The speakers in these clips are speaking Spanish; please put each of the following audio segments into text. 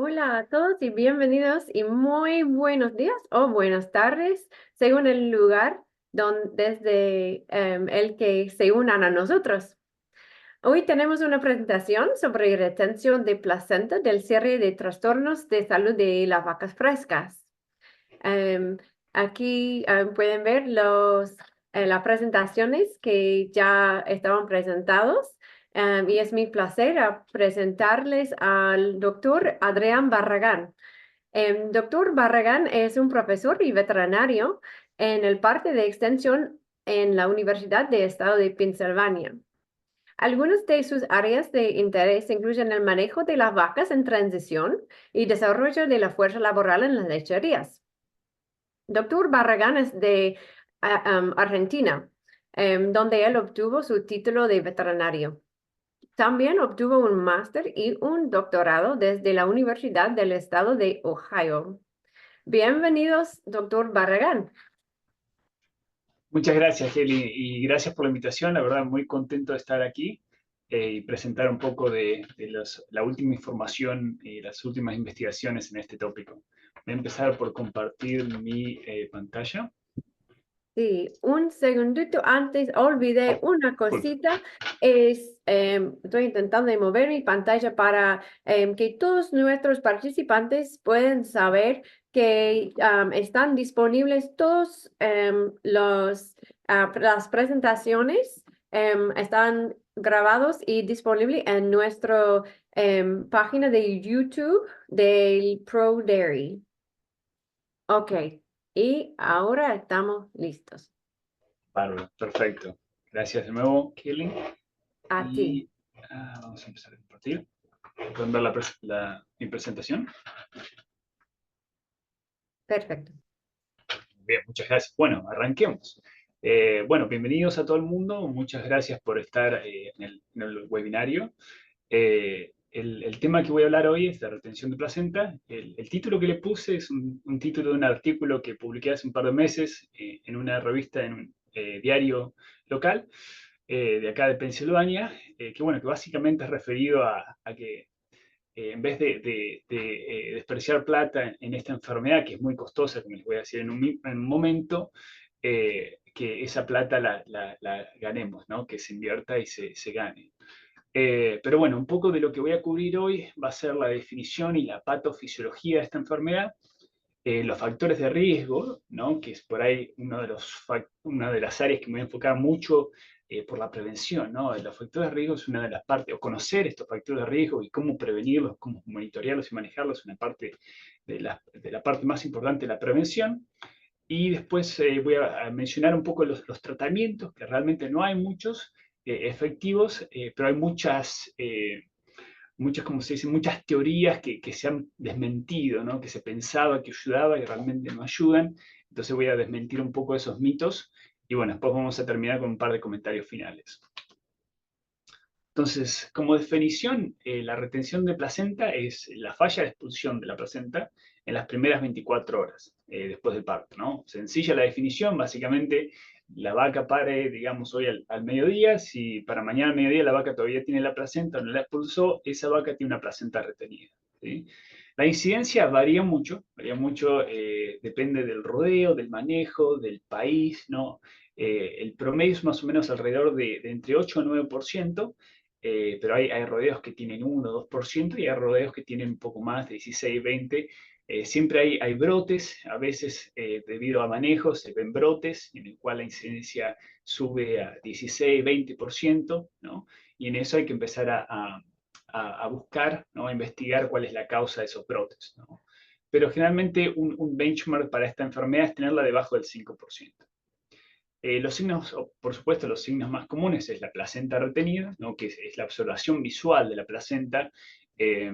Hola a todos y bienvenidos y muy buenos días o buenas tardes, según el lugar desde el que se unan a nosotros. Hoy tenemos una presentación sobre retención de placenta del cierre de trastornos de salud de las vacas frescas. Em, Aquí pueden ver las presentaciones que ya estaban presentados. Y es mi placer presentarles al doctor Adrián Barragán. Doctor Barragán es un profesor y veterinario en el parte de extensión en la Universidad de Estado de Pensilvania. Algunas de sus áreas de interés incluyen el manejo de las vacas en transición y desarrollo de la fuerza laboral en las lecherías. Doctor Barragán es de Argentina, donde él obtuvo su título de veterinario. También obtuvo un máster y un doctorado desde la Universidad del Estado de Ohio. Bienvenidos, doctor Barragán. Muchas gracias, Kelly, y gracias por la invitación. La verdad, muy contento de estar aquí y presentar un poco de la última información y las últimas investigaciones en este tópico. Voy a empezar por compartir mi pantalla. Sí, un segundito antes, olvidé Oh, una disculpe. cosita. Estoy intentando de mover mi pantalla para que todos nuestros participantes puedan saber que están disponibles todos las presentaciones están grabados y disponibles en nuestra página de YouTube del Pro Dairy. Ok, y ahora estamos listos. Bárbaro, perfecto. Gracias de nuevo, Kelly. A ti. Y vamos a empezar a compartir. ¿Pueden ver mi presentación? Perfecto. Bien, muchas gracias. Bueno, arranquemos. Bueno, bienvenidos a todo el mundo. Muchas gracias por estar en el webinario. El tema que voy a hablar hoy es la retención de placenta. El título que le puse es un título de un artículo que publiqué hace un par de meses en una revista, en un diario local de acá de Pensilvania, que bueno, que básicamente es referido a que en vez de desperdiciar plata en esta enfermedad, que es muy costosa, como les voy a decir en un momento, que esa plata la ganemos, ¿no? Que se invierta y se gane. Pero bueno, un poco de lo que voy a cubrir hoy va a ser la definición y la patofisiología de esta enfermedad, los factores de riesgo, ¿no? Que es por ahí una de las áreas que me voy a enfocar mucho por la prevención, ¿no? Los factores de riesgo es una de las partes, o conocer estos factores de riesgo y cómo prevenirlos, cómo monitorearlos y manejarlos, es una parte de la parte más importante de la prevención. Y después voy a mencionar un poco los tratamientos, que realmente no hay muchos efectivos, pero hay muchas, como se dice, muchas teorías que se han desmentido, ¿no? Que se pensaba que ayudaba y realmente no ayudan. Entonces voy a desmentir un poco esos mitos y bueno, después vamos a terminar con un par de comentarios finales. Entonces, como definición, la retención de placenta es la falla de expulsión de la placenta en las primeras 24 horas después del parto, ¿no? Sencilla la definición, básicamente la vaca pare, digamos, hoy al mediodía, si para mañana al mediodía la vaca todavía tiene la placenta o no la expulsó, esa vaca tiene una placenta retenida, ¿sí? La incidencia varía mucho, depende del rodeo, del manejo, del país, ¿no? El promedio es más o menos alrededor de entre 8 a 9%, pero hay rodeos que tienen 1 o 2% y hay rodeos que tienen un poco más, de 16, 20. Siempre hay brotes, a veces debido a manejos se ven brotes en el cual la incidencia sube a 16, 20%, ¿no? Y en eso hay que empezar a buscar, ¿no? A investigar cuál es la causa de esos brotes, ¿no? Pero generalmente un benchmark para esta enfermedad es tenerla debajo del 5%. Los signos, por supuesto, los signos más comunes es la placenta retenida, ¿no? Que es la observación visual de la placenta eh,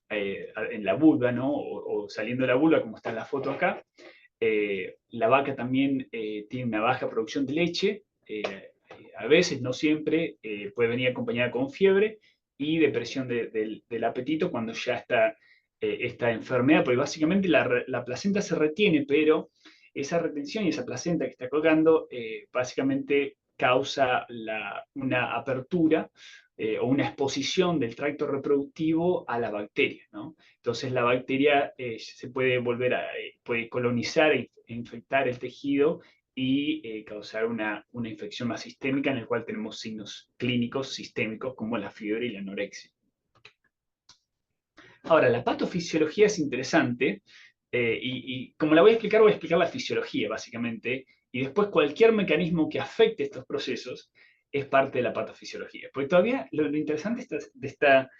en la vulva, ¿no? O saliendo de la vulva, como está en la foto acá. La vaca también tiene una baja producción de leche, a veces, no siempre, puede venir acompañada con fiebre y depresión del apetito cuando ya está esta enfermedad, porque básicamente la placenta se retiene, pero esa retención y esa placenta que está colgando básicamente causa una apertura o una exposición del tracto reproductivo a la bacteria, ¿no? Entonces la bacteria se puede puede colonizar e infectar el tejido y causar una infección más sistémica en el cual tenemos signos clínicos sistémicos como la fiebre y la anorexia. Ahora, la patofisiología es interesante y como la voy a explicar la fisiología básicamente y después cualquier mecanismo que afecte estos procesos es parte de la patofisiología. Porque todavía lo interesante de esta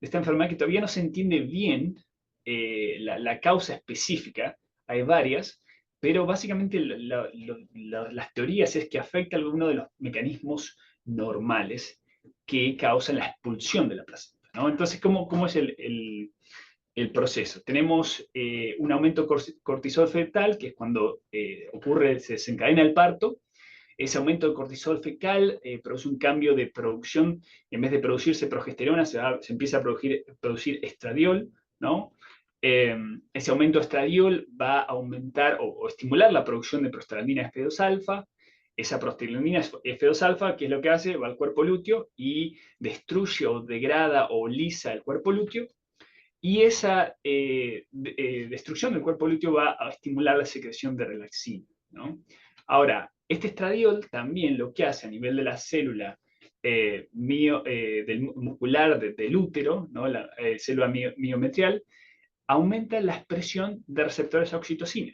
enfermedad es que todavía no se entiende bien la causa específica, hay varias, pero básicamente las teorías es que afecta alguno de los mecanismos normales que causan la expulsión de la placenta, ¿no? Entonces, ¿cómo es el proceso? Tenemos un aumento de cortisol fetal, que es cuando se desencadena el parto. Ese aumento de cortisol fecal produce un cambio de producción. En vez de producirse progesterona, se empieza a producir estradiol, ¿no? Ese aumento de estradiol va a aumentar o estimular la producción de prostaglandina F2 alfa. Esa prostaglandina F2 alfa, ¿qué es lo que hace? Va al cuerpo lúteo y destruye o degrada o lisa el cuerpo lúteo. Y esa destrucción del cuerpo lúteo va a estimular la secreción de relaxina, ¿no? Ahora, este estradiol también lo que hace a nivel de la célula muscular del útero, ¿no? La célula miometrial, aumenta la expresión de receptores a oxitocina,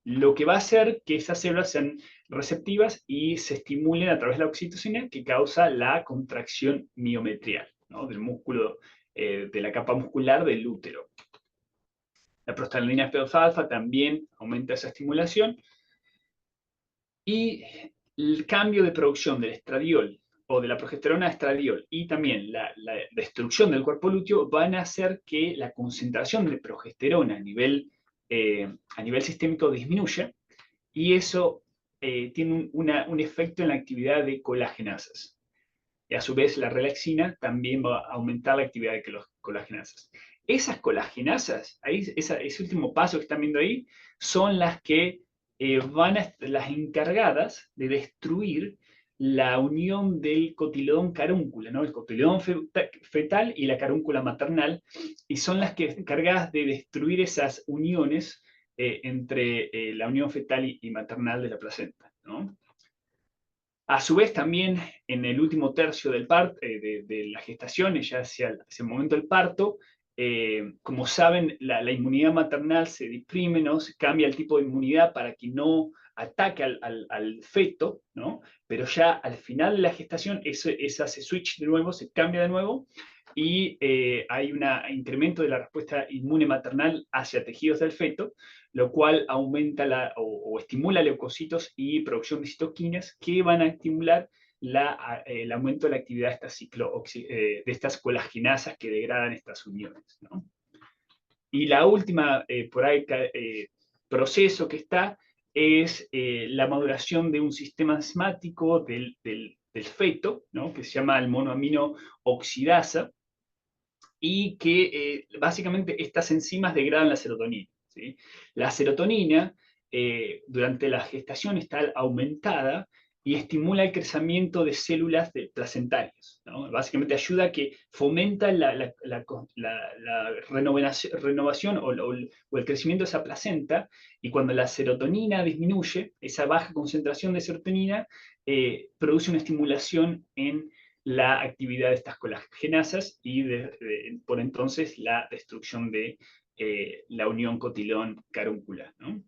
lo que va a hacer que esas células sean receptivas y se estimulen a través de la oxitocina que causa la contracción miometrial, ¿no? Del músculo, de la capa muscular del útero. La prostaglandina F2 alfa también aumenta esa estimulación y el cambio de producción del estradiol o de la progesterona a estradiol y también la destrucción del cuerpo lúteo van a hacer que la concentración de progesterona a nivel sistémico disminuya y eso tiene un efecto en la actividad de colagenasas. Y a su vez la relaxina también va a aumentar la actividad de los colagenasas. Esas colagenasas, ese último paso que están viendo ahí, son las que las encargadas de destruir la unión del cotiledón carúncula, ¿no? El cotiledón fetal y la carúncula maternal, y son las que encargadas de destruir esas uniones entre la unión fetal y maternal de la placenta, ¿no? A su vez, también en el último tercio de la gestación, ya hacia el momento del parto, como saben, la inmunidad maternal se deprime, ¿no? Se cambia el tipo de inmunidad para que no ataque al feto, ¿no? Pero ya al final de la gestación, esa se switch de nuevo, se cambia de nuevo, y hay un incremento de la respuesta inmune maternal hacia tejidos del feto, lo cual aumenta o estimula leucocitos y producción de citoquinas que van a estimular el aumento de la actividad de de estas colagenasas que degradan estas uniones, ¿no? Y la última, por ahí, proceso que está es la maduración de un sistema enzimático del feto, ¿no? Que se llama el monoamino oxidasa, y que básicamente estas enzimas degradan la serotonina, ¿sí? La serotonina durante la gestación está aumentada y estimula el crecimiento de células placentarias, ¿no? Básicamente ayuda a que fomenta la renovación o el crecimiento de esa placenta, y cuando la serotonina disminuye, esa baja concentración de serotonina produce una estimulación en la actividad de estas colagenasas y por entonces la destrucción de la unión cotilón-carúncula, ¿no?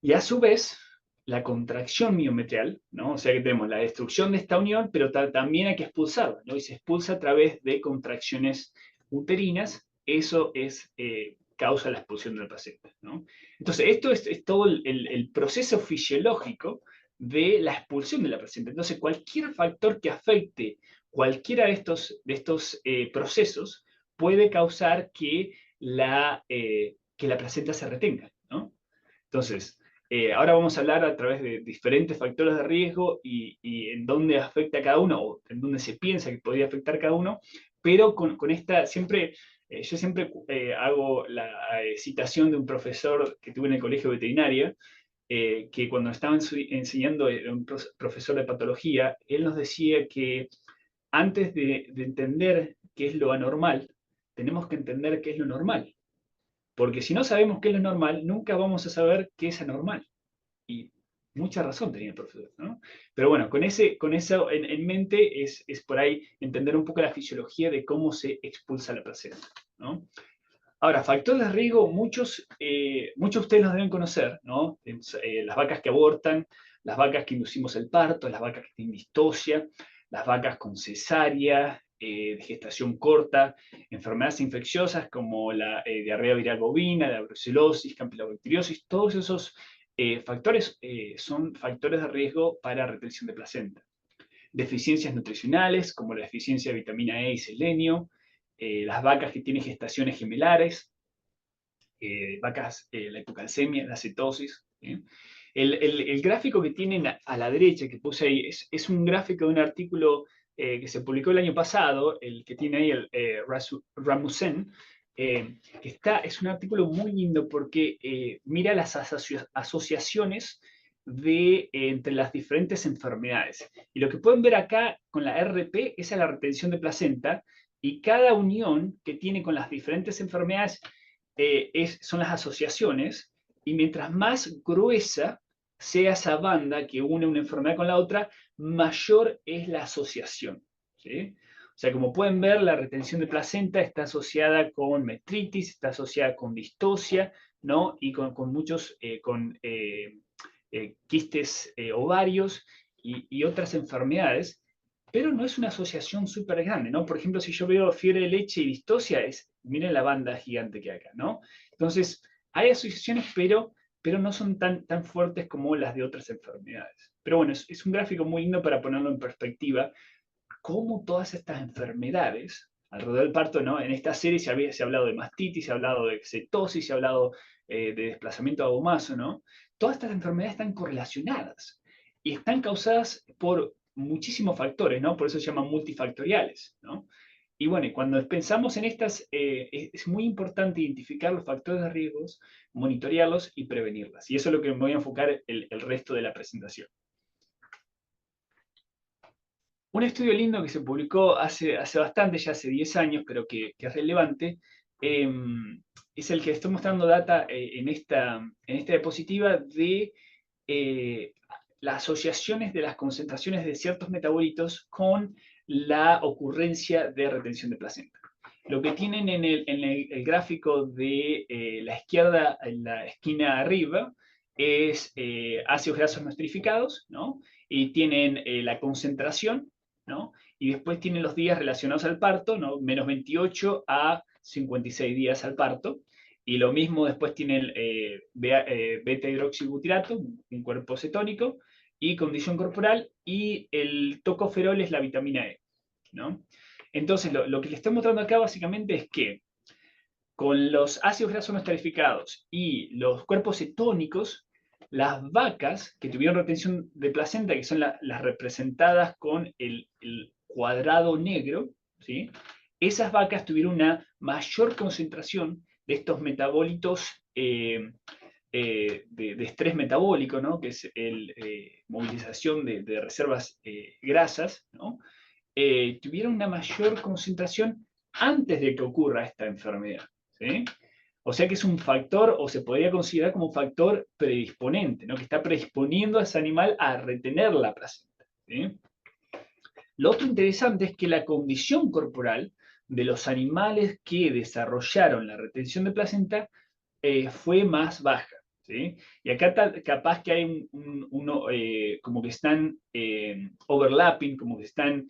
Y a su vez, la contracción miometrial, ¿no? O sea que tenemos la destrucción de esta unión, pero también hay que expulsarla, ¿no? Y se expulsa a través de contracciones uterinas. Eso causa la expulsión de la placenta, ¿no? Entonces, esto es todo el proceso fisiológico de la expulsión de la placenta. Entonces, cualquier factor que afecte cualquiera de estos procesos puede causar que la placenta se retenga, ¿no? Entonces, ahora vamos a hablar a través de diferentes factores de riesgo y en dónde afecta a cada uno, o en dónde se piensa que podría afectar cada uno, pero con esta, yo siempre hago la citación de un profesor que tuve en el colegio veterinario, que cuando estaba enseñando, era un profesor de patología, él nos decía que antes de entender qué es lo anormal, tenemos que entender qué es lo normal. Porque si no sabemos qué es lo normal, nunca vamos a saber qué es anormal. Y mucha razón tenía el profesor, ¿no? Pero bueno, con eso en mente es por ahí entender un poco la fisiología de cómo se expulsa la placenta, ¿no? Ahora, factores de riesgo, muchos de ustedes los deben conocer, ¿no? Las vacas que abortan, las vacas que inducimos el parto, las vacas que tienen distosia, las vacas con cesárea, de gestación corta, enfermedades infecciosas como la diarrea viral bovina, la brucelosis, campilobacteriosis, todos esos factores son factores de riesgo para retención de placenta. Deficiencias nutricionales como la deficiencia de vitamina E y selenio, las vacas que tienen gestaciones gemelares, vacas, la hipocalcemia, la cetosis. ¿Sí? El gráfico que tienen a la derecha, que puse ahí, es un gráfico de un artículo que se publicó el año pasado, el que tiene ahí el Ramusen, es un artículo muy lindo porque mira las asociaciones entre las diferentes enfermedades. Y lo que pueden ver acá con la RP es la retención de placenta y cada unión que tiene con las diferentes enfermedades son las asociaciones, y mientras más gruesa sea esa banda que une una enfermedad con la otra, mayor es la asociación. ¿Sí? O sea, como pueden ver, la retención de placenta está asociada con metritis, está asociada con distosia, ¿no? Y con muchos, quistes ovarios y otras enfermedades, pero no es una asociación súper grande, ¿no? Por ejemplo, si yo veo fiebre de leche y distosia, miren la banda gigante que hay acá, ¿no? Entonces, hay asociaciones, pero no son tan fuertes como las de otras enfermedades. Pero bueno, es un gráfico muy lindo para ponerlo en perspectiva, cómo todas estas enfermedades, alrededor del parto, ¿no? En esta serie se ha hablado de mastitis, se ha hablado de cetosis, se ha hablado de desplazamiento abomaso, ¿no? Todas estas enfermedades están correlacionadas y están causadas por muchísimos factores, ¿no? Por eso se llaman multifactoriales, ¿no? Y bueno, y cuando pensamos en estas, es muy importante identificar los factores de riesgos, monitorearlos y prevenirlas. Y eso es lo que me voy a enfocar el resto de la presentación. Un estudio lindo que se publicó hace bastante, ya hace 10 años, pero que es relevante, eh, es el que estoy mostrando data en esta diapositiva de eh, las asociaciones de las concentraciones de ciertos metabolitos con la ocurrencia de retención de placenta. Lo que tienen en el gráfico de la izquierda, en la esquina arriba, es ácidos grasos no esterificados, ¿no? Y tienen la concentración, ¿no? Y después tienen los días relacionados al parto, ¿no? Menos 28 a 56 días al parto. Y lo mismo después tiene el beta-hidroxibutirato, un cuerpo cetónico, y condición corporal, y el tocoferol es la vitamina E, ¿no? Entonces, lo que le estoy mostrando acá básicamente es que con los ácidos grasos no esterificados y los cuerpos cetónicos, las vacas que tuvieron retención de placenta, que son las representadas con el cuadrado negro, ¿sí? Esas vacas tuvieron una mayor concentración de estos metabolitos de estrés metabólico, ¿no? Que es la movilización de reservas grasas, ¿no? Tuvieron una mayor concentración antes de que ocurra esta enfermedad. ¿Sí? O sea que es un factor, o se podría considerar como un factor predisponente, ¿no? Que está predisponiendo a ese animal a retener la placenta. ¿Sí? Lo otro interesante es que la condición corporal de los animales que desarrollaron la retención de placenta fue más baja. ¿Sí? Y acá capaz que hay uno, como que están overlapping, como que están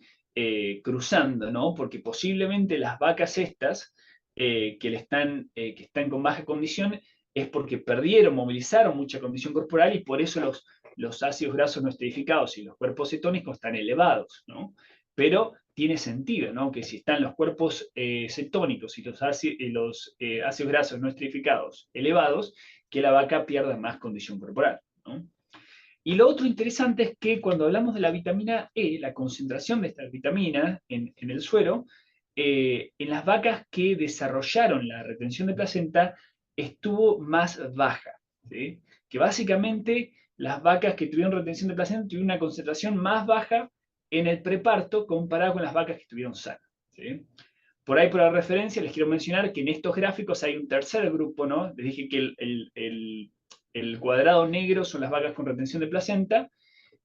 cruzando, ¿no? Porque posiblemente las vacas estas que están con baja condición es porque perdieron, movilizaron mucha condición corporal y por eso los ácidos grasos no esterificados y los cuerpos cetónicos están elevados, ¿no? Pero tiene sentido, ¿no? Que si están los cuerpos cetónicos y los ácidos grasos no esterificados elevados, que la vaca pierda más condición corporal, ¿no? Y lo otro interesante es que cuando hablamos de la vitamina E, la concentración de esta vitamina en el suero, en las vacas que desarrollaron la retención de placenta estuvo más baja. ¿Sí? Que básicamente las vacas que tuvieron retención de placenta tuvieron una concentración más baja en el preparto comparado con las vacas que estuvieron sanas, ¿sí? Por ahí, por la referencia, les quiero mencionar que en estos gráficos hay un tercer grupo, ¿no? Les dije que el cuadrado negro son las vacas con retención de placenta,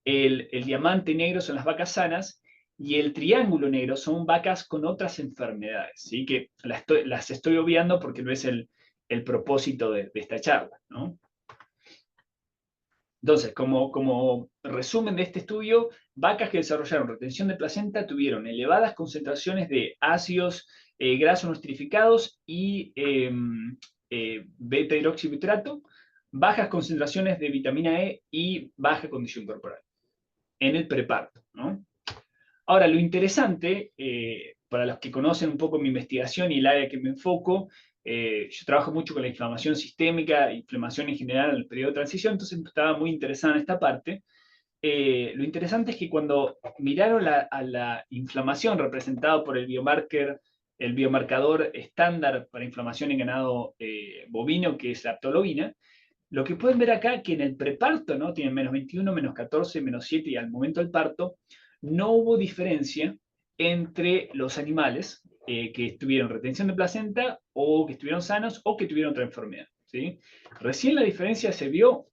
el diamante negro son las vacas sanas, y el triángulo negro son vacas con otras enfermedades, ¿sí? Que las estoy obviando porque no es el propósito de esta charla, ¿no? Entonces, como resumen de este estudio, vacas que desarrollaron retención de placenta tuvieron elevadas concentraciones de ácidos grasos no esterificados y beta-hidroxibutrato, bajas concentraciones de vitamina E y baja condición corporal en el preparto, ¿no? Ahora, lo interesante, para los que conocen un poco mi investigación y el área que me enfoco, yo trabajo mucho con la inflamación sistémica, inflamación en general en el periodo de transición, entonces estaba muy interesada en esta parte. Lo interesante es que cuando miraron a la inflamación representada por el biomarcador estándar para inflamación en ganado bovino, que es la aptologina, lo que pueden ver acá que en el preparto, ¿no? Tienen -21, -14, -7 y al momento del parto no hubo diferencia entre los animales que tuvieron retención de placenta o que estuvieron sanos o que tuvieron otra enfermedad, ¿sí? Recién la diferencia se vio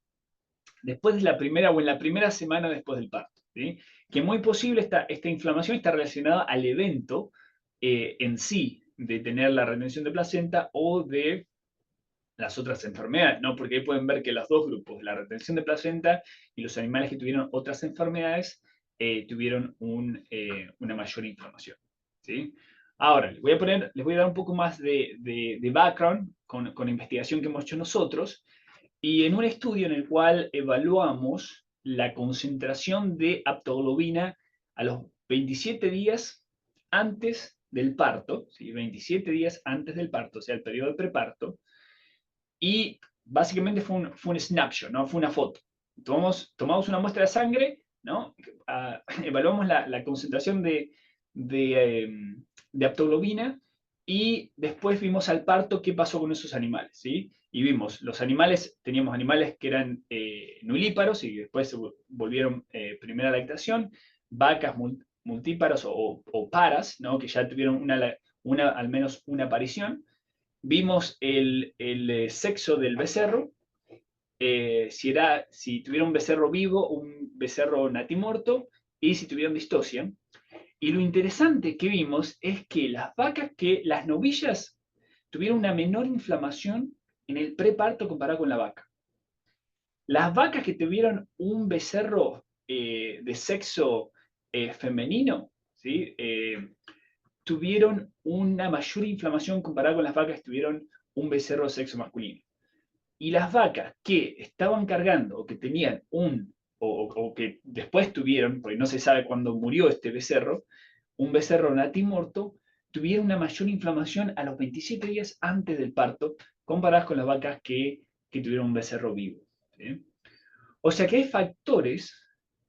después de la primera o en la primera semana después del parto, ¿sí? Que muy posible esta inflamación está relacionada al evento en sí de tener la retención de placenta o de las otras enfermedades, ¿no? Porque ahí pueden ver que los dos grupos, la retención de placenta y los animales que tuvieron otras enfermedades, tuvieron una mayor inflamación, ¿sí? Ahora, les voy a dar un poco más de background con la investigación que hemos hecho nosotros y en un estudio en el cual evaluamos la concentración de aptoglobina a los 27 días antes del parto, ¿sí? 27 días antes del parto, o sea, el periodo de preparto, y básicamente fue un snapshot, ¿no? Fue una foto. Tomamos una muestra de sangre, ¿no? Evaluamos la concentración de, eh, de aptoglobina y después vimos al parto qué pasó con esos animales, ¿sí? Y vimos, los animales, teníamos animales que eran nulíparos y después se volvieron primera lactación, vacas multíparos o paras, ¿no? Que ya tuvieron al menos una aparición. Vimos el sexo del becerro, si tuviera un becerro vivo, un becerro natimorto, y si tuvieran distosia. Y lo interesante que vimos es que las novillas tuvieron una menor inflamación en el preparto comparado con la vaca. Las vacas que tuvieron un becerro de sexo femenino, ¿sí? Tuvieron una mayor inflamación comparada con las vacas que tuvieron un becerro de sexo masculino. Y las vacas que estaban cargando o que tenían o que después tuvieron, porque no se sabe cuándo murió este becerro, un becerro natimorto, tuvieron una mayor inflamación a los 27 días antes del parto, comparadas con las vacas que tuvieron un becerro vivo, ¿sí? O sea que hay factores,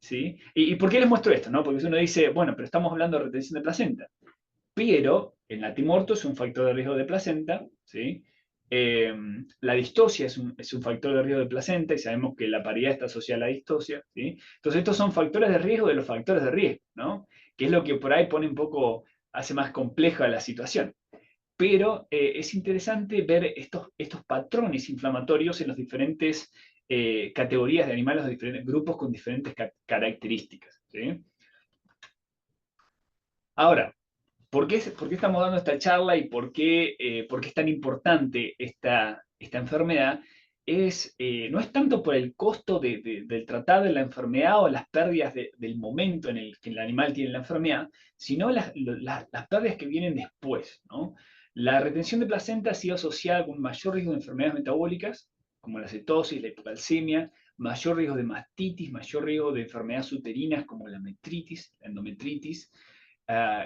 ¿sí? ¿Y por qué les muestro esto? ¿No? Porque si uno dice, bueno, pero estamos hablando de retención de placenta, pero el natimorto es un factor de riesgo de placenta, ¿sí? Eh, la distosia es un factor de riesgo de placenta y sabemos que la paridad está asociada a la distosia, ¿sí? Entonces estos son factores de riesgo de los factores de riesgo, ¿no? Que es lo que por ahí pone un poco, hace más compleja la situación. Pero es interesante ver estos patrones inflamatorios en las diferentes categorías de animales, los diferentes grupos con diferentes características, ¿sí? Ahora, ¿por qué estamos dando esta charla y por qué es tan importante esta enfermedad? No es tanto por el costo del tratar de la enfermedad o las pérdidas del momento en el que el animal tiene la enfermedad, sino las pérdidas que vienen después, ¿no? La retención de placenta ha sido asociada con mayor riesgo de enfermedades metabólicas, como la cetosis, la hipocalcemia, mayor riesgo de mastitis, mayor riesgo de enfermedades uterinas como la metritis, la endometritis,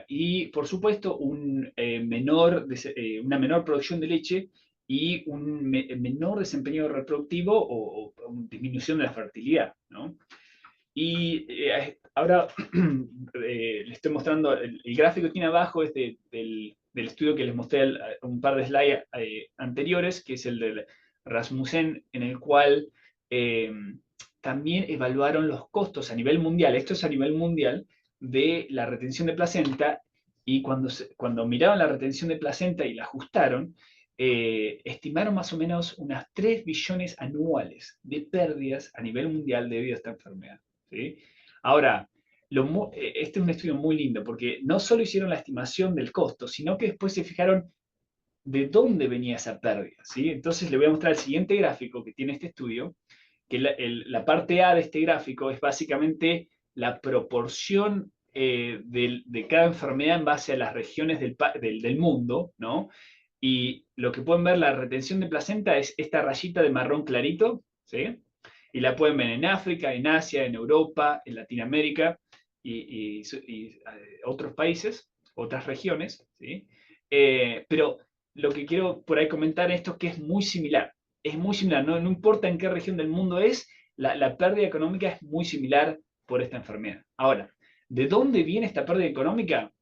y por supuesto una menor producción de leche y un menor desempeño reproductivo o disminución de la fertilidad, ¿no? Y ahora les estoy mostrando, el gráfico que tiene abajo es del estudio que les mostré un par de slides anteriores, que es el de Rasmussen, en el cual también evaluaron los costos a nivel mundial. Esto es a nivel mundial de la retención de placenta y cuando miraron la retención de placenta y la ajustaron, estimaron más o menos unas 3 billones anuales de pérdidas a nivel mundial debido a esta enfermedad. ¿Sí? Ahora, este es un estudio muy lindo porque no solo hicieron la estimación del costo, sino que después se fijaron de dónde venía esa pérdida. ¿Sí? Entonces le voy a mostrar el siguiente gráfico que tiene este estudio, que la parte A de este gráfico es básicamente la proporción de cada enfermedad en base a las regiones del mundo, ¿no? Y lo que pueden ver, la retención de placenta es esta rayita de marrón clarito, ¿sí? Y la pueden ver en África, en Asia, en Europa, en Latinoamérica y otros países, otras regiones, ¿sí? Pero lo que quiero por ahí comentar esto es que es muy similar, no importa en qué región del mundo es, la pérdida económica es muy similar por esta enfermedad. Ahora, ¿de dónde viene esta pérdida económica?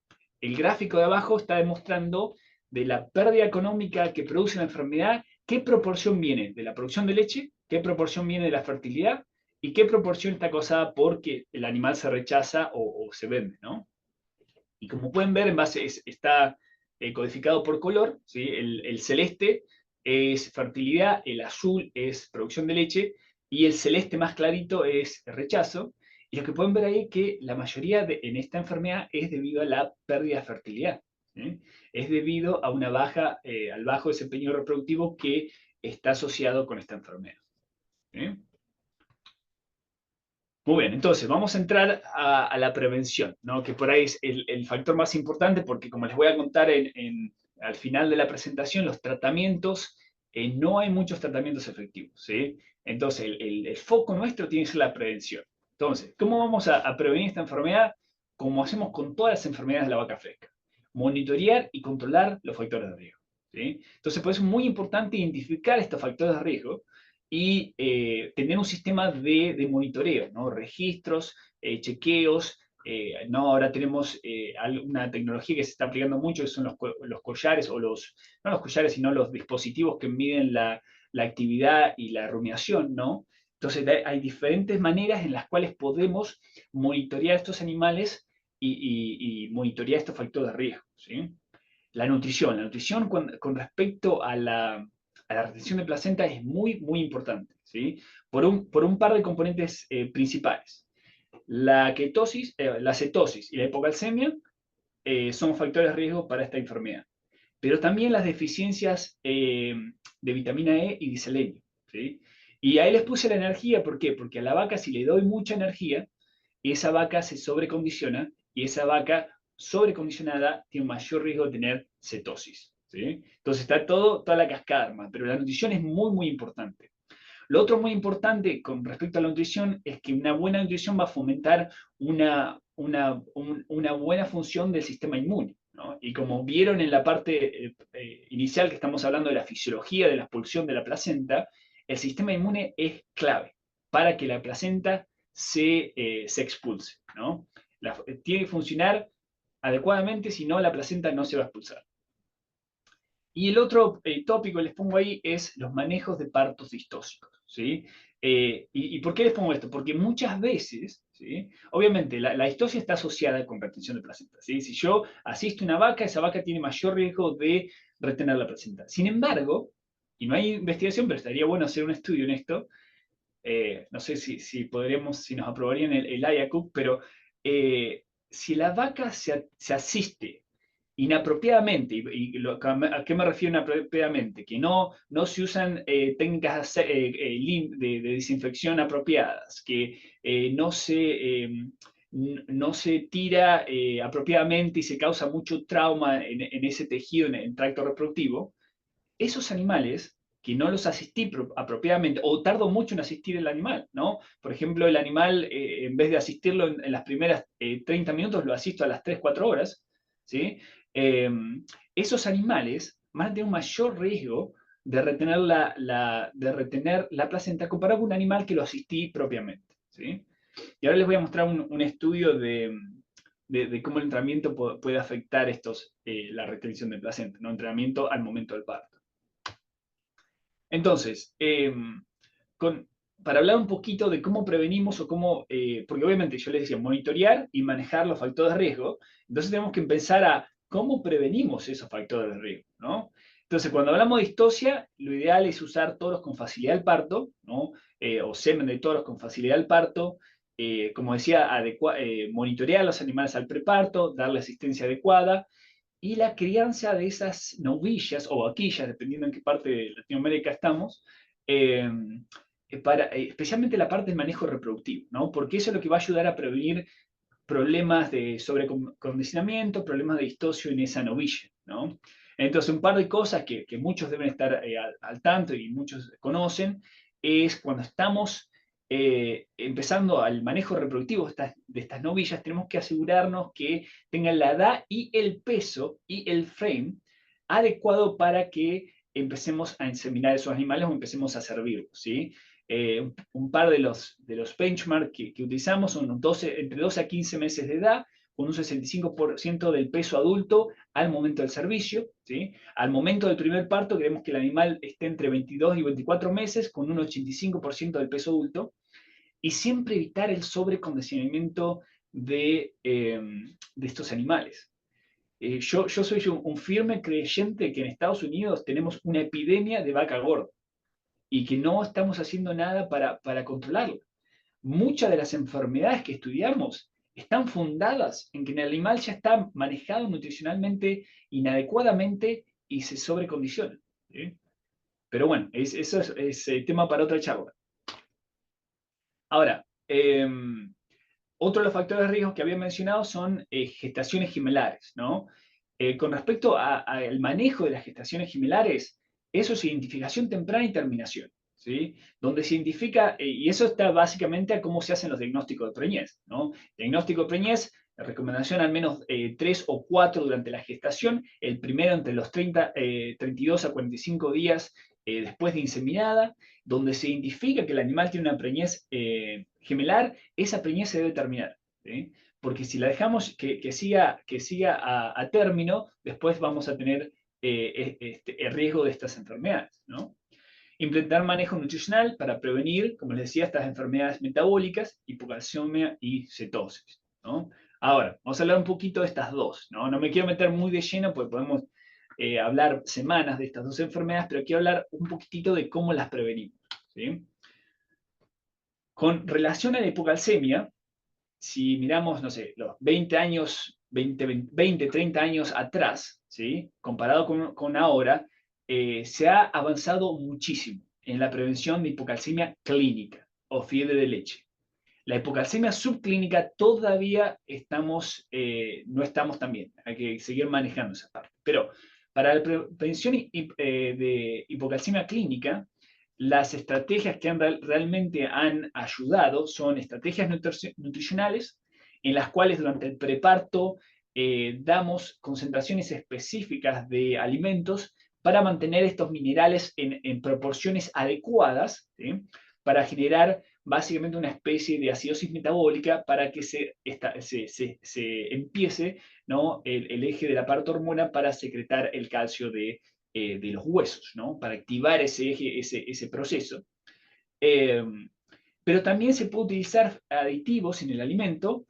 El gráfico de abajo está demostrando de la pérdida económica que produce la enfermedad, qué proporción viene de la producción de leche, qué proporción viene de la fertilidad y qué proporción está causada porque el animal se rechaza o se vende, ¿no? Y como pueden ver, en base está codificado por color, ¿sí? El celeste es fertilidad, el azul es producción de leche y el celeste más clarito es rechazo. Y lo que pueden ver ahí es que la mayoría en esta enfermedad es debido a la pérdida de fertilidad. ¿Sí? Es debido a al bajo desempeño reproductivo que está asociado con esta enfermedad. ¿Sí? Muy bien, entonces vamos a entrar a la prevención, ¿no? Que por ahí es el factor más importante porque como les voy a contar al final de la presentación, los tratamientos, no hay muchos tratamientos efectivos, ¿sí? Entonces el foco nuestro tiene que ser la prevención. Entonces, ¿cómo vamos a prevenir esta enfermedad? Como hacemos con todas las enfermedades de la vaca fresca. Monitorear y controlar los factores de riesgo, ¿sí? Entonces, por eso es muy importante identificar estos factores de riesgo y tener un sistema de monitoreo, ¿no? Registros, chequeos. ¿No? Ahora tenemos una tecnología que se está aplicando mucho, que son los collares, no los collares, sino los dispositivos que miden la actividad y la rumiación, ¿no? Entonces hay diferentes maneras en las cuales podemos monitorear estos animales y monitorear estos factores de riesgo, ¿sí? La nutrición con respecto a la retención de placenta es muy, muy importante, ¿sí? Por un par de componentes principales. La cetosis y la hipocalcemia son factores de riesgo para esta enfermedad, pero también las deficiencias de vitamina E y de selenio, ¿sí? Y ahí les puse la energía, ¿por qué? Porque a la vaca si le doy mucha energía, esa vaca se sobrecondiciona y esa vaca sobrecondicionada tiene un mayor riesgo de tener cetosis, ¿sí? Entonces está toda la cascada, hermano, pero la nutrición es muy, muy importante. Lo otro muy importante con respecto a la nutrición es que una buena nutrición va a fomentar una buena función del sistema inmune, ¿no? Y como vieron en la parte inicial que estamos hablando de la fisiología de la expulsión de la placenta, el sistema inmune es clave para que la placenta se expulse, ¿no? Tiene que funcionar adecuadamente, si no la placenta no se va a expulsar. Y el otro tópico que les pongo ahí es los manejos de partos distóxicos, ¿sí? ¿Y por qué les pongo esto? Porque muchas veces, ¿sí? Obviamente, la distosia está asociada con retención de placenta, ¿sí? Si yo asisto a una vaca, esa vaca tiene mayor riesgo de retener la placenta. Sin embargo, y no hay investigación, pero estaría bueno hacer un estudio en esto, no sé si nos aprobarían el IACUC, pero si la vaca se asiste inapropiadamente, ¿a qué me refiero inapropiadamente? Que no se usan técnicas de desinfección apropiadas, que no se tira apropiadamente y se causa mucho trauma en ese tejido, en el tracto reproductivo, esos animales que no los asistí apropiadamente o tardo mucho en asistir el animal, ¿no? Por ejemplo, el animal, en vez de asistirlo en las primeras 30 minutos, lo asisto a las 3 4 horas, ¿sí? Eh, Esos animales van a tener un mayor riesgo de retener la placenta comparado con un animal que lo asistí propiamente, ¿sí? Y ahora les voy a mostrar un estudio de cómo el entrenamiento puede afectar la retención de placenta, ¿no? Entrenamiento al momento del parto. Entonces, para hablar un poquito de cómo prevenimos o cómo, porque obviamente yo les decía, monitorear y manejar los factores de riesgo, entonces tenemos que empezar a cómo prevenimos esos factores de riesgo, ¿no? Entonces, cuando hablamos de distosia, lo ideal es usar toros con facilidad al parto, ¿no? O semen de toros con facilidad al parto, como decía, monitorear a los animales al preparto, darle asistencia adecuada, y la crianza de esas novillas o vaquillas, dependiendo en qué parte de Latinoamérica estamos, eh, especialmente la parte del manejo reproductivo, ¿no? Porque eso es lo que va a ayudar a prevenir problemas de sobrecondicionamiento, problemas de histosio en esa novilla, ¿no? Entonces, un par de cosas que muchos deben estar al tanto y muchos conocen, es cuando estamos empezando al manejo reproductivo de estas novillas, tenemos que asegurarnos que tengan la edad y el peso y el frame adecuado para que empecemos a inseminar esos animales o empecemos a servirlos, ¿sí? Un par de los benchmarks que utilizamos son entre 12 a 15 meses de edad, con un 65% del peso adulto al momento del servicio, ¿sí? Al momento del primer parto queremos que el animal esté entre 22 y 24 meses, con un 85% del peso adulto, y siempre evitar el sobrecondicionamiento de estos animales. Yo soy un firme creyente que en Estados Unidos tenemos una epidemia de vaca gorda y que no estamos haciendo nada para controlarla. Muchas de las enfermedades que estudiamos están fundadas en que el animal ya está manejado nutricionalmente inadecuadamente y se sobrecondiciona, ¿sí? Pero bueno, eso es tema para otra charla. Ahora, otro de los factores de riesgo que había mencionado son gestaciones gemelares, ¿no? Con respecto al manejo de las gestaciones gemelares, eso es identificación temprana y terminación, ¿sí? Donde se identifica, y eso está básicamente a cómo se hacen los diagnósticos de preñez, ¿no? Diagnóstico de preñez, recomendación al menos 3 o 4 durante la gestación, el primero entre los 32 a 45 días después de inseminada, donde se identifica que el animal tiene una preñez gemelar, esa preñez se debe terminar, ¿sí? Porque si la dejamos que siga a término, después vamos a tener el riesgo de estas enfermedades, ¿no? Implementar manejo nutricional para prevenir, como les decía, estas enfermedades metabólicas, hipocalcemia y cetosis, ¿no? Ahora, vamos a hablar un poquito de estas dos, ¿no? No me quiero meter muy de lleno porque podemos hablar semanas de estas dos enfermedades, pero quiero hablar un poquitito de cómo las prevenimos, ¿sí? Con relación a la hipocalcemia, si miramos, no sé, los 20 años, 30 años atrás, ¿sí? Comparado con ahora, se ha avanzado muchísimo en la prevención de hipocalcemia clínica o fiebre de leche. La hipocalcemia subclínica todavía no estamos tan bien, hay que seguir manejando esa parte. Pero para la prevención de hipocalcemia clínica, las estrategias que realmente han ayudado son estrategias nutricionales en las cuales durante el preparto damos concentraciones específicas de alimentos para mantener estos minerales en proporciones adecuadas, ¿sí? Para generar básicamente una especie de acidosis metabólica para que se empiece, ¿no? El eje de la parte hormona para secretar el calcio de los huesos, ¿no? Para activar ese eje, ese proceso. Eh, pero también se puede utilizar aditivos en el alimento,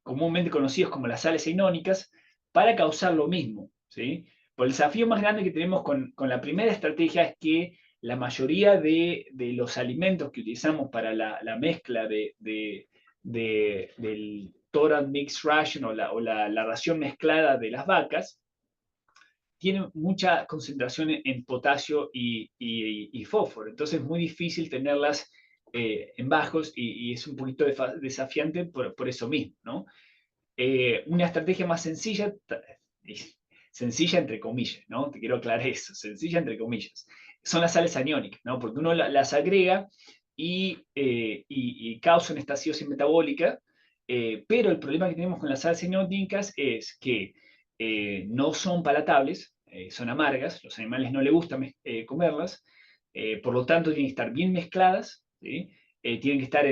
comúnmente conocidos como las sales einónicas, para causar lo mismo, ¿sí? Pues el desafío más grande que tenemos con la primera estrategia es que la mayoría de los alimentos que utilizamos para la mezcla del Total Mixed Ration o la ración mezclada de las vacas, tienen mucha concentración en potasio y fósforo. Entonces es muy difícil tenerlas en bajos y es un poquito desafiante por eso mismo, ¿no? Una estrategia más sencilla, sencilla entre comillas, ¿no? Te quiero aclarar eso, sencilla entre comillas. Son las sales aniónicas, ¿no? Porque uno las agrega y causan esta acidosis metabólica, pero el problema que tenemos con las sales aniónicas es que no son palatables, son amargas, los animales no les gusta comerlas, por lo tanto tienen que estar bien mezcladas, ¿sí? Tienen que estar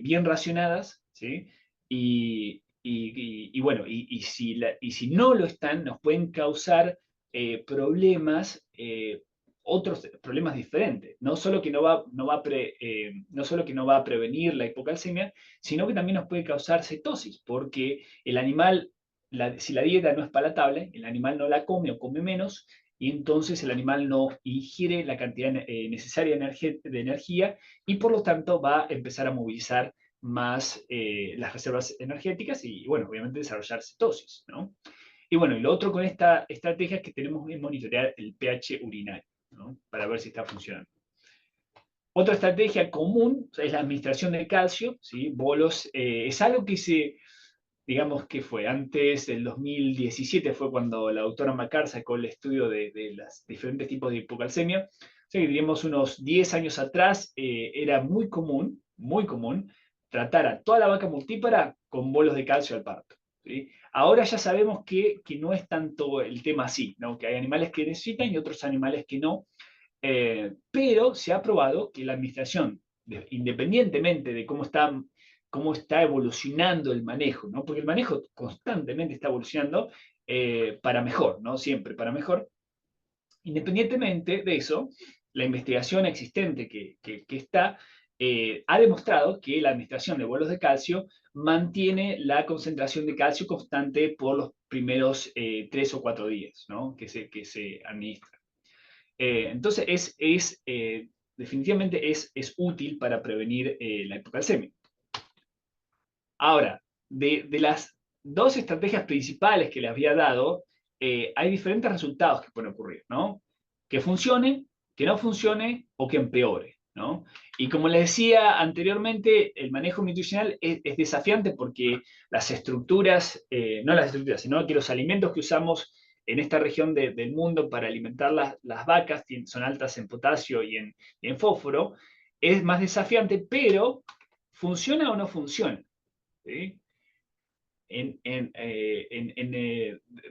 bien racionadas, ¿sí? Y bueno, y si no lo están, nos pueden causar problemas otros problemas diferentes. No solo que no solo que no va a prevenir la hipocalcemia, sino que también nos puede causar cetosis, porque el animal, si la dieta no es palatable, el animal no la come o come menos, y entonces el animal no ingiere la cantidad necesaria de energía y por lo tanto va a empezar a movilizar más las reservas energéticas y, bueno, obviamente desarrollar cetosis, ¿no? Y bueno, y lo otro con esta estrategia es que tenemos que monitorear el pH urinario, ¿no? Para ver si está funcionando. Otra estrategia común es la administración de calcio, ¿sí? Bolos, es algo que digamos que fue antes del 2017, fue cuando la doctora McCarr sacó el estudio de los diferentes tipos de hipocalcemia. O sea, que diríamos unos 10 años atrás era muy común, tratar a toda la vaca multípara con bolos de calcio al parto, ¿sí? Ahora ya sabemos que no es tanto el tema así, ¿no? Que hay animales que necesitan y otros animales que no. Pero se ha probado que la administración, independientemente de cómo está evolucionando el manejo, ¿no? Porque el manejo constantemente está evolucionando para mejor, ¿no? Siempre para mejor. Independientemente de eso, la investigación existente que está ha demostrado que la administración de bolos de calcio mantiene la concentración de calcio constante por los primeros 3 o 4 días, ¿no? Que se administra. Entonces, definitivamente es útil para prevenir la hipocalcemia. Ahora, de las dos estrategias principales que les había dado, hay diferentes resultados que pueden ocurrir, ¿no? Que funcione, que no funcione o que empeore, ¿no? Y como les decía anteriormente, el manejo nutricional es desafiante porque las estructuras, no las estructuras, sino que los alimentos que usamos en esta región del mundo para alimentar las vacas son altas en potasio y en fósforo, es más desafiante, pero ¿funciona o no funciona? ¿Sí?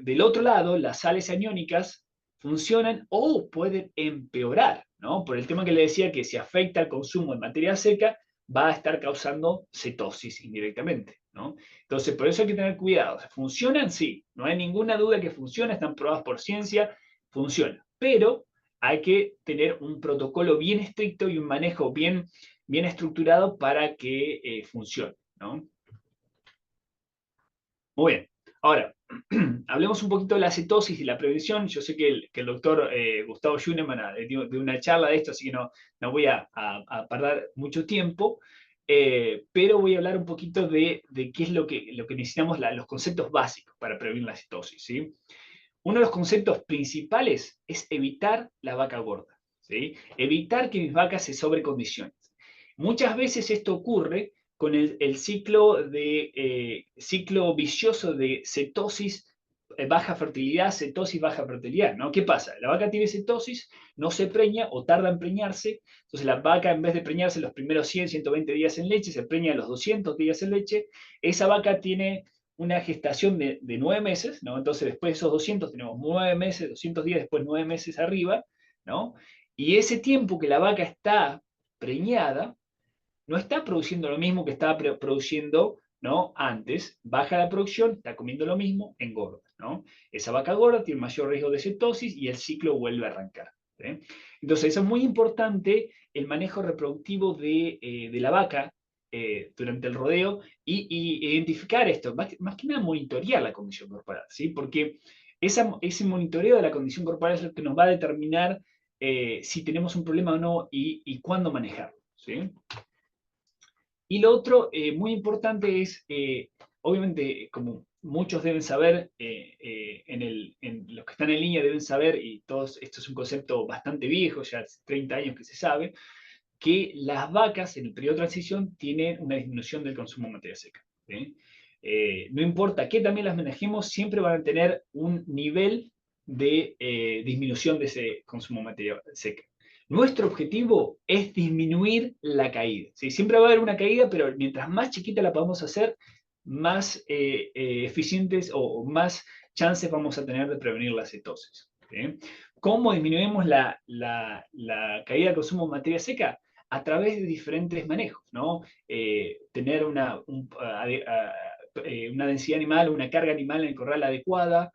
Del otro lado, las sales aniónicas funcionan o pueden empeorar, ¿no? Por el tema que le decía que si afecta el consumo de materia seca, va a estar causando cetosis indirectamente, ¿no? Entonces, por eso hay que tener cuidado. ¿Funcionan? Sí, no hay ninguna duda que funcionan, están probadas por ciencia, funcionan. Pero hay que tener un protocolo bien estricto y un manejo bien estructurado para que funcione, ¿no? Muy bien. Ahora, hablemos un poquito de la cetosis y la prevención. Yo sé que el doctor Gustavo Schunemann dio una charla de esto, así que no voy a perder mucho tiempo, pero voy a hablar un poquito de qué es lo que necesitamos, los conceptos básicos para prevenir la cetosis, ¿sí? Uno de los conceptos principales es evitar la vaca gorda, ¿sí? Evitar que mis vacas se sobrecondicionen. Muchas veces esto ocurre con el ciclo vicioso de cetosis, cetosis, baja fertilidad, ¿no? ¿Qué pasa? La vaca tiene cetosis, no se preña o tarda en preñarse, entonces la vaca en vez de preñarse los primeros 100, 120 días en leche, se preña los 200 días en leche, esa vaca tiene una gestación de 9 meses, ¿no? Entonces después de esos 200 tenemos 9 meses, 200 días, después 9 meses arriba, ¿no? Y ese tiempo que la vaca está preñada, no está produciendo lo mismo que estaba produciendo, ¿no? Antes, baja la producción, está comiendo lo mismo, engorda, ¿no? Esa vaca gorda tiene mayor riesgo de cetosis y el ciclo vuelve a arrancar, ¿sí? Entonces, eso es muy importante, el manejo reproductivo de la vaca durante el rodeo y identificar esto, más que nada monitorear la condición corporal, ¿sí? Porque ese monitoreo de la condición corporal es lo que nos va a determinar si tenemos un problema o no y cuándo manejarlo, ¿sí? Y lo otro muy importante es, obviamente, como muchos deben saber, los que están en línea deben saber, y todos, esto es un concepto bastante viejo, ya hace 30 años que se sabe, que las vacas en el periodo de transición tienen una disminución del consumo de materia seca, ¿sí? No importa que también las manejemos, siempre van a tener un nivel de disminución de ese consumo de materia seca. Nuestro objetivo es disminuir la caída, ¿sí? Siempre va a haber una caída, pero mientras más chiquita la podamos hacer, más eficientes o más chances vamos a tener de prevenir la cetosis, ¿sí? ¿Cómo disminuimos la caída de consumo de materia seca? A través de diferentes manejos, ¿no? Tener una densidad animal, una carga animal en el corral adecuada,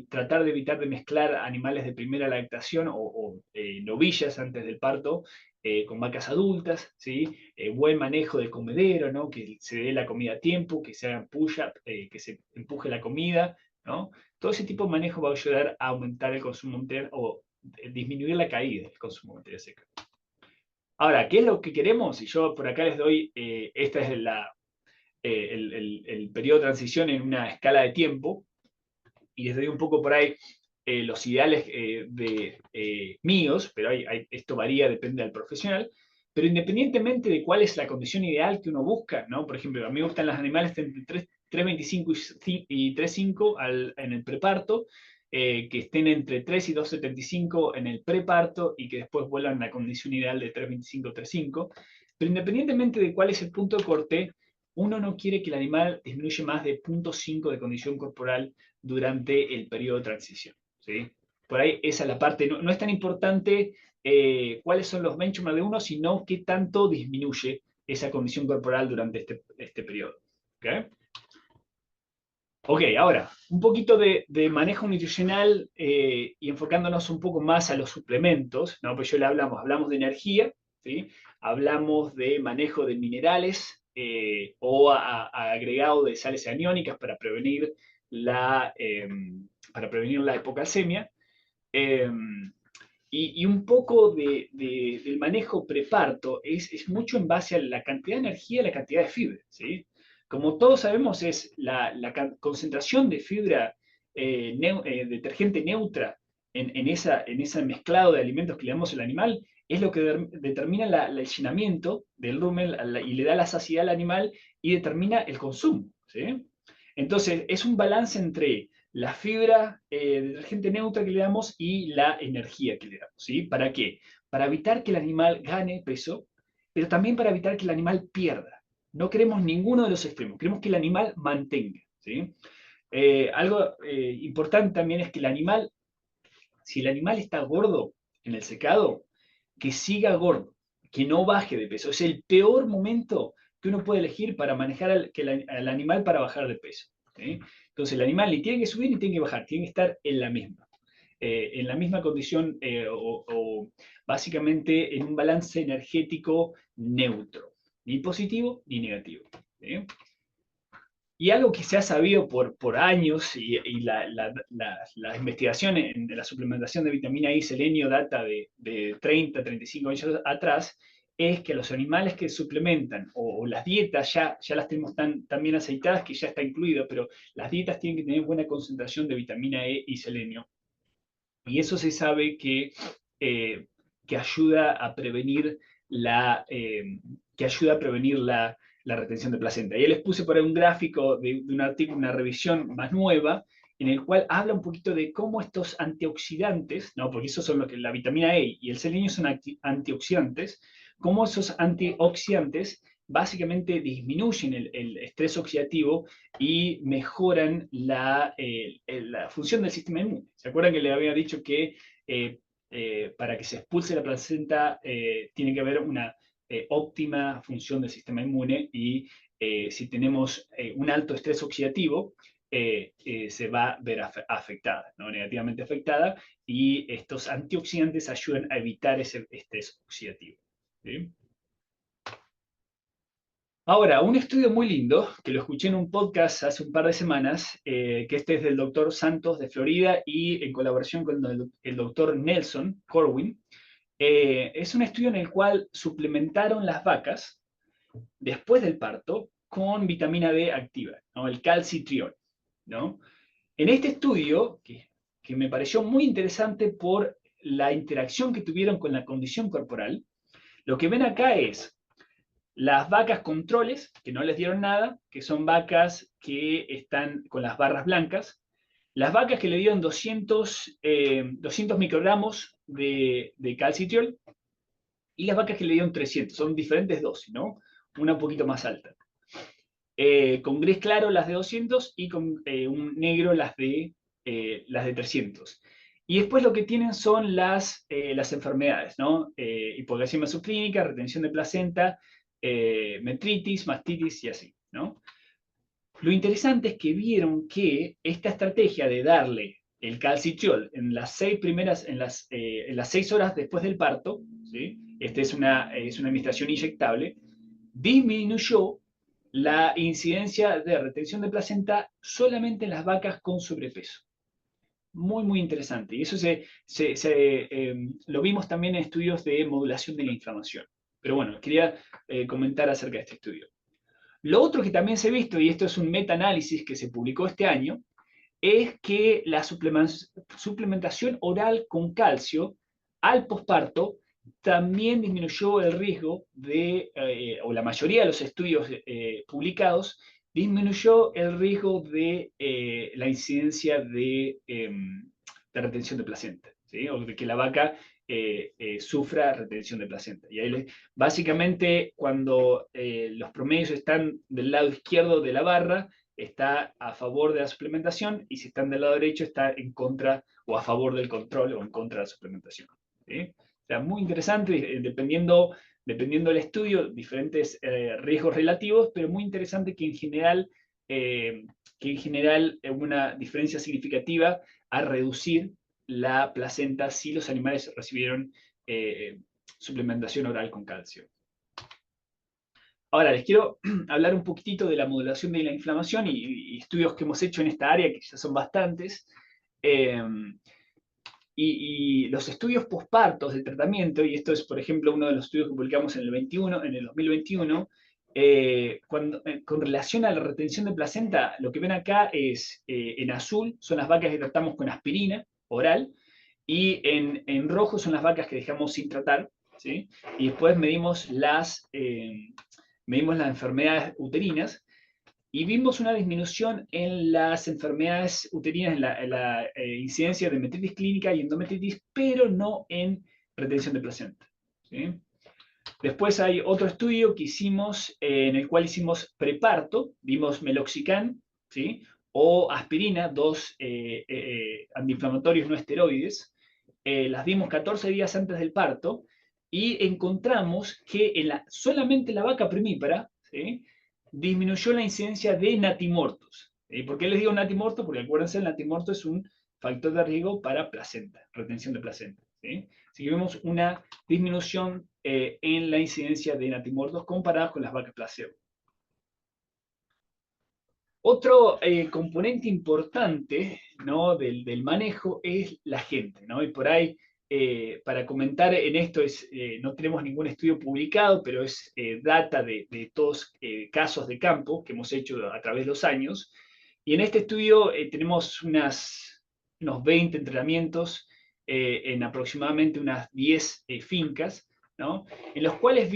tratar de evitar de mezclar animales de primera lactación o novillas antes del parto con vacas adultas, ¿sí? Buen manejo del comedero, ¿no? Que se dé la comida a tiempo, que se haga push-up, que se empuje la comida, ¿no? Todo ese tipo de manejo va a ayudar a aumentar el consumo o disminuir la caída del consumo de materia seca. Ahora, ¿qué es lo que queremos? Y yo por acá les doy, esta es el periodo de transición en una escala de tiempo, y les doy un poco por ahí los ideales míos, pero esto varía, depende del profesional, pero independientemente de cuál es la condición ideal que uno busca, ¿no? Por ejemplo, a mí me gustan los animales entre 3,25 y 3,5 en el preparto, que estén entre 3 y 2,75 en el preparto y que después vuelvan a la condición ideal de 3,25 3,5. Pero independientemente de cuál es el punto de corte, uno no quiere que el animal disminuya más de 0,5 de condición corporal durante el periodo de transición, ¿sí? Por ahí esa es la parte, no es tan importante cuáles son los benchmarks de uno, sino qué tanto disminuye esa condición corporal durante este periodo. ¿Okay? Ok, ahora, un poquito de manejo nutricional y enfocándonos un poco más a los suplementos, ¿no? Pues hablamos de energía, ¿sí? Hablamos de manejo de minerales o agregado de sales aniónicas para prevenir la hipocalcemia. Eh, y un poco del manejo preparto es mucho en base a la cantidad de energía y la cantidad de fibra, ¿sí? Como todos sabemos, es la concentración de fibra detergente neutra en ese mezclado de alimentos que le damos al animal, es lo que determina el llenamiento del rumen y le da la saciedad al animal y determina el consumo, ¿sí? Entonces, es un balance entre la fibra detergente neutra que le damos y la energía que le damos, ¿sí? ¿Para qué? Para evitar que el animal gane peso, pero también para evitar que el animal pierda. No queremos ninguno de los extremos, queremos que el animal mantenga, ¿sí? Algo importante también es que si el animal está gordo en el secado, que siga gordo, que no baje de peso. Es el peor momento que uno puede elegir para manejar al animal para bajar de peso, ¿sí? Entonces el animal ni tiene que subir ni tiene que bajar, tiene que estar en la misma condición o básicamente en un balance energético neutro, ni positivo ni negativo, ¿sí? Y algo que se ha sabido por años, y la investigación en la suplementación de vitamina I y selenio data de 30, 35 años atrás, es que los animales que suplementan, o las dietas ya las tenemos tan bien aceitadas que ya está incluido, pero las dietas tienen que tener buena concentración de vitamina E y selenio. Y eso se sabe que ayuda a prevenir la retención de placenta. Y les puse por ahí un gráfico de un artículo, una revisión más nueva, en el cual habla un poquito de cómo estos antioxidantes, ¿no? Porque esos son lo que la vitamina E y el selenio son antioxidantes, cómo esos antioxidantes básicamente disminuyen el estrés oxidativo y mejoran la función del sistema inmune. ¿Se acuerdan que le había dicho que para que se expulse la placenta tiene que haber una óptima función del sistema inmune y si tenemos un alto estrés oxidativo, se va a ver afectada, ¿no? Negativamente afectada, y estos antioxidantes ayudan a evitar ese estrés oxidativo, ¿sí? Ahora, un estudio muy lindo, que lo escuché en un podcast hace un par de semanas, que este es del doctor Santos de Florida y en colaboración con el doctor Nelson Corwin, es un estudio en el cual suplementaron las vacas después del parto con vitamina D activa, ¿no? El calcitriol, ¿no? En este estudio, que me pareció muy interesante por la interacción que tuvieron con la condición corporal, lo que ven acá es las vacas controles, que no les dieron nada, que son vacas que están con las barras blancas. Las vacas que le dieron 200 microgramos de calcitriol y las vacas que le dieron 300. Son diferentes dosis, ¿no? Una un poquito más alta. Con gris claro las de 200 y con un negro las de 300. Y después lo que tienen son las enfermedades, ¿no? Hipoglucemia subclínica, retención de placenta, metritis, mastitis y así, ¿no? Lo interesante es que vieron que esta estrategia de darle el calcitriol en las 6 primeras, en las 6 horas después del parto, ¿sí? Esta es una administración inyectable, disminuyó la incidencia de retención de placenta solamente en las vacas con sobrepeso. Muy, muy interesante. Y eso lo vimos también en estudios de modulación de la inflamación. Pero bueno, quería comentar acerca de este estudio. Lo otro que también se ha visto, y esto es un metaanálisis que se publicó este año, es que la suplementación oral con calcio al posparto también disminuyó el riesgo o la mayoría de los estudios publicados, disminuyó el riesgo de la incidencia de retención de placenta, ¿sí? O de que la vaca sufra retención de placenta. Y ahí básicamente cuando los promedios están del lado izquierdo de la barra, está a favor de la suplementación, y si están del lado derecho está en contra o a favor del control o en contra de la suplementación. ¿Sí? O sea, muy interesante, dependiendo del estudio, diferentes riesgos relativos, pero muy interesante que en general una diferencia significativa a reducir la placenta si los animales recibieron suplementación oral con calcio. Ahora les quiero hablar un poquitito de la modulación de la inflamación y estudios que hemos hecho en esta área, que ya son bastantes. Eh, y los estudios pospartos de tratamiento, y esto es, por ejemplo, uno de los estudios que publicamos en el 2021, con relación a la retención de placenta, lo que ven acá es, en azul, son las vacas que tratamos con aspirina oral, y en rojo son las vacas que dejamos sin tratar, ¿sí? Y después medimos las enfermedades uterinas, y vimos una disminución en las enfermedades uterinas, en la incidencia de metritis clínica y endometritis, pero no en retención de placenta, ¿sí? Después hay otro estudio que hicimos, en el cual hicimos preparto, vimos meloxicam, ¿sí? O aspirina, dos antiinflamatorios no esteroides, las dimos 14 días antes del parto, y encontramos que solamente la vaca primípara, ¿sí? Disminuyó la incidencia de natimortos. ¿Sí? ¿Por qué les digo natimorto? Porque acuérdense, el natimorto es un factor de riesgo para placenta, retención de placenta, ¿sí? Así que vemos una disminución en la incidencia de natimortos comparadas con las vacas placebo. Otro componente importante, ¿no?, del manejo es la gente, ¿no? Y por ahí, para comentar en esto, no tenemos ningún estudio publicado, pero es data de todos casos de campo que hemos hecho a través de los años. Y en este estudio tenemos unos 20 entrenamientos en aproximadamente unas 10 fincas, ¿no?, en los cuales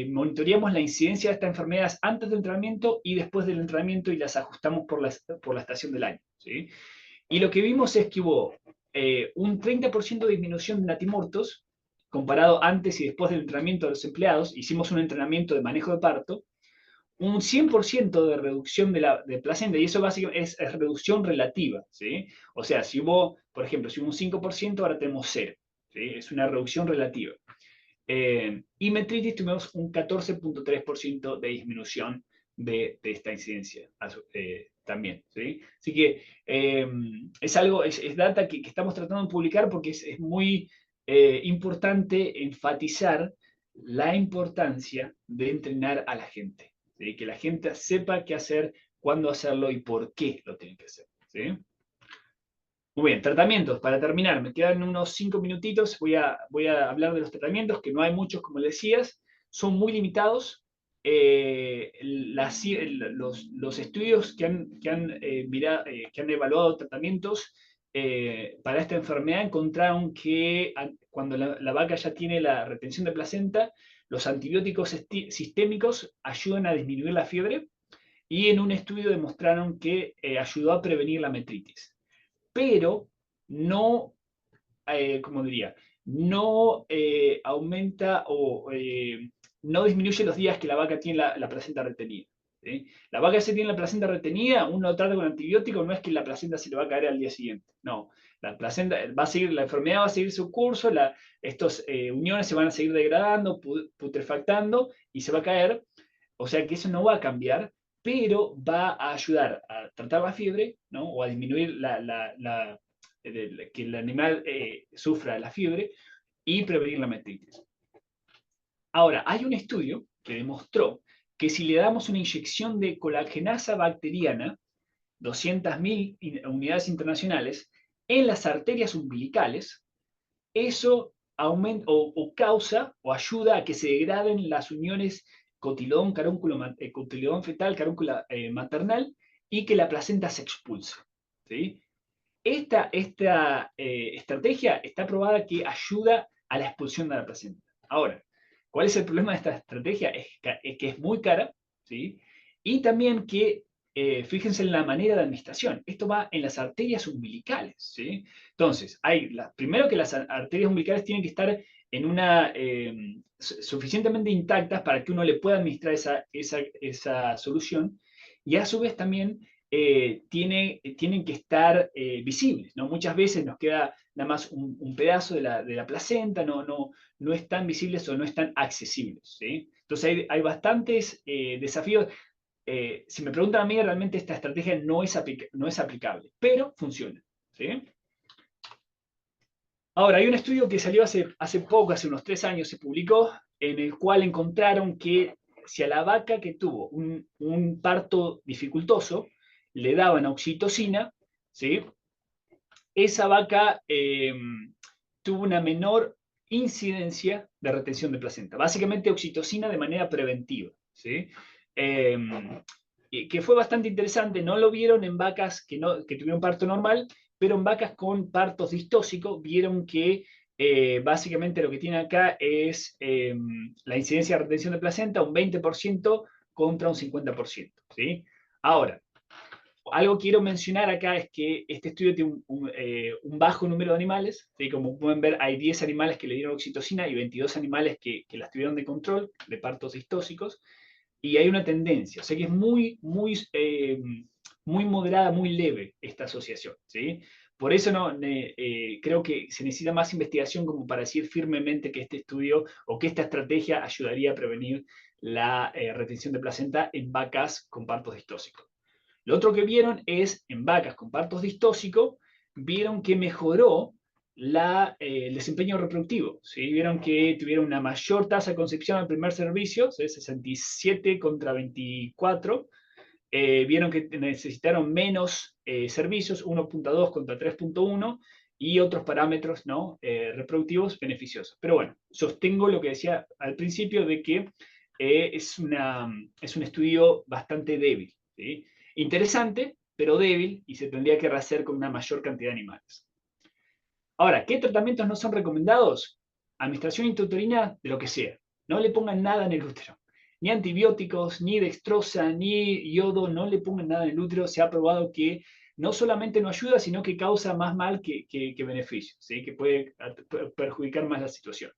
monitoreamos la incidencia de estas enfermedades antes del entrenamiento y después del entrenamiento, y las ajustamos por la estación del año, ¿sí? Y lo que vimos es que hubo un 30% de disminución de natimortos comparado antes y después del entrenamiento de los empleados. Hicimos un entrenamiento de manejo de parto, un 100% de reducción de placenta, y eso básicamente es reducción relativa, ¿sí? O sea, por ejemplo, si hubo un 5%, ahora tenemos 0, ¿sí? Es una reducción relativa. Y metritis tuvimos un 14,3% de disminución de esta incidencia también, ¿sí? Así que es data que estamos tratando de publicar, porque es muy importante enfatizar la importancia de entrenar a la gente, ¿sí? Que la gente sepa qué hacer, cuándo hacerlo y por qué lo tienen que hacer, ¿sí? Muy bien, tratamientos. Para terminar, me quedan unos 5 minutitos. Voy a hablar de los tratamientos, que no hay muchos, como decías, son muy limitados. Los estudios que han evaluado tratamientos para esta enfermedad encontraron que cuando la vaca ya tiene la retención de placenta, los antibióticos sistémicos ayudan a disminuir la fiebre, y en un estudio demostraron que ayudó a prevenir la metritis, pero no, como diría, no aumenta o no disminuye los días que la vaca tiene la placenta retenida, ¿sí? La vaca se tiene la placenta retenida, uno trata con antibióticos, no es que la placenta se le va a caer al día siguiente, no. La placenta va a seguir, la enfermedad va a seguir su curso, estos uniones se van a seguir degradando, putrefactando, y se va a caer. O sea que eso no va a cambiar, pero va a ayudar a tratar la fiebre, ¿no? O a disminuir que el animal sufra la fiebre y prevenir la metritis. Ahora, hay un estudio que demostró que si le damos una inyección de colagenasa bacteriana, 200.000 unidades internacionales, en las arterias umbilicales, eso aumenta o causa o ayuda a que se degraden las uniones cotilodón fetal, carúncula maternal y que la placenta se expulse. ¿Sí? Esta estrategia está probada que ayuda a la expulsión de la placenta. Ahora, ¿cuál es el problema de esta estrategia? Es que es muy cara, ¿sí? Y también que, fíjense en la manera de administración, esto va en las arterias umbilicales, ¿sí? Entonces, primero que las arterias umbilicales tienen que estar en suficientemente intactas para que uno le pueda administrar esa solución, y a su vez también tienen que estar visibles, ¿no? Muchas veces nos queda nada más un pedazo de la placenta, no están visibles o no están accesibles, ¿sí? Entonces hay bastantes desafíos. Si me preguntan a mí, realmente esta estrategia no es aplicable, pero funciona, ¿sí? Ahora, hay un estudio que salió hace poco, hace unos 3 años, se publicó, en el cual encontraron que si a la vaca que tuvo un parto dificultoso le daban oxitocina, ¿sí? Esa vaca tuvo una menor incidencia de retención de placenta. Básicamente oxitocina de manera preventiva, ¿sí? Eh, que fue bastante interesante. No lo vieron en vacas que tuvieron parto normal, pero en vacas con partos distóxicos vieron que básicamente lo que tiene acá es la incidencia de retención de placenta, un 20% contra un 50%, ¿sí? Ahora, algo que quiero mencionar acá es que este estudio tiene un bajo número de animales, ¿sí? Como pueden ver, hay 10 animales que le dieron oxitocina y 22 animales que las tuvieron de control, de partos distóxicos, y hay una tendencia, o sea que es muy moderada, muy leve esta asociación, ¿sí? Por eso creo que se necesita más investigación como para decir firmemente que este estudio o que esta estrategia ayudaría a prevenir la retención de placenta en vacas con partos distóxicos. Lo otro que vieron es, en vacas con partos distóxicos, vieron que mejoró el desempeño reproductivo, ¿sí? Vieron que tuvieron una mayor tasa de concepción al primer servicio, ¿sí? 67 contra 24. Vieron que necesitaron menos servicios, 1.2 contra 3.1, y otros parámetros, ¿no? Reproductivos beneficiosos. Pero bueno, sostengo lo que decía al principio de que es un estudio bastante débil, ¿sí? Interesante, pero débil, y se tendría que rehacer con una mayor cantidad de animales. Ahora, ¿qué tratamientos no son recomendados? Administración intrauterina de lo que sea. No le pongan nada en el útero. Ni antibióticos, ni dextrosa, ni yodo, no le pongan nada en el útero. Se ha probado que no solamente no ayuda, sino que causa más mal que beneficio, ¿sí? Que puede perjudicar más la situación.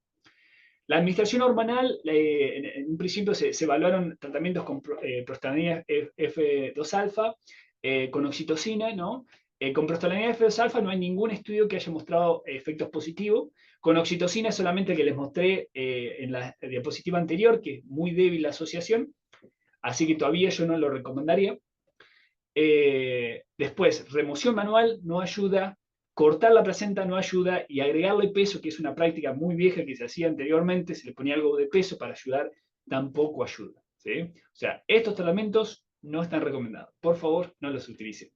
La administración hormonal, en un principio se evaluaron tratamientos con prostaglandina F2-alfa, con oxitocina, ¿no? Con prostaglandina F2-alfa no hay ningún estudio que haya mostrado efectos positivos. Con oxitocina solamente que les mostré en la diapositiva anterior, que es muy débil la asociación, así que todavía yo no lo recomendaría. Después, remoción manual no ayuda, cortar la placenta no ayuda, y agregarle peso, que es una práctica muy vieja que se hacía anteriormente, se le ponía algo de peso para ayudar, tampoco ayuda, ¿sí? O sea, estos tratamientos no están recomendados. Por favor, no los utilicen.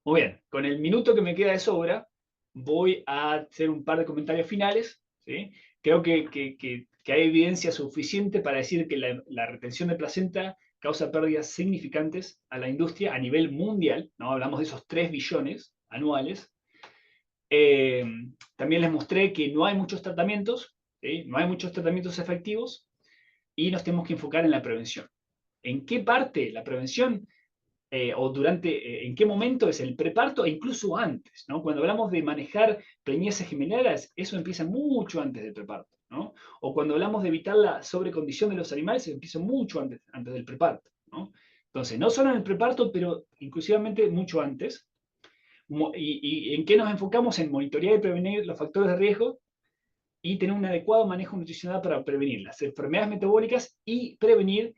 Muy bien, con el minuto que me queda de sobra, voy a hacer un par de comentarios finales, ¿sí? Creo que hay evidencia suficiente para decir que la retención de placenta causa pérdidas significantes a la industria a nivel mundial, ¿no? Hablamos de esos 3 billones anuales. Eh, También les mostré que no hay muchos tratamientos, ¿sí? No hay muchos tratamientos efectivos, y nos tenemos que enfocar en la prevención. ¿En qué parte la prevención en qué momento es el preparto e incluso antes, ¿no? Cuando hablamos de manejar preñeces gemelas, eso empieza mucho antes del preparto, ¿no? O cuando hablamos de evitar la sobrecondición de los animales, eso empieza mucho antes del preparto, ¿no? Entonces, no solo en el preparto, pero inclusivamente mucho antes. ¿Y en qué nos enfocamos? En monitorear y prevenir los factores de riesgo y tener un adecuado manejo nutricional para prevenir las enfermedades metabólicas y prevenir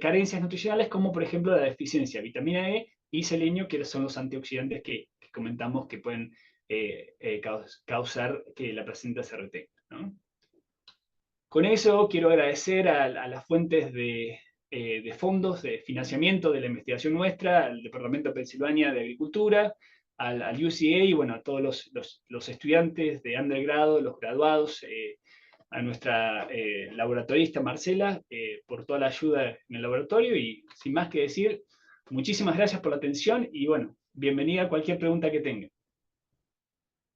carencias nutricionales como por ejemplo la deficiencia de vitamina E y selenio, que son los antioxidantes que comentamos que pueden causar que la placenta se retenga, ¿no? Con eso quiero agradecer a las fuentes de fondos de financiamiento de la investigación nuestra, al Departamento de Pensilvania de Agricultura, al UCA y bueno, a todos los estudiantes de undergrado, los graduados, a nuestra laboratorista Marcela por toda la ayuda en el laboratorio y sin más que decir, muchísimas gracias por la atención y bueno, bienvenida a cualquier pregunta que tenga.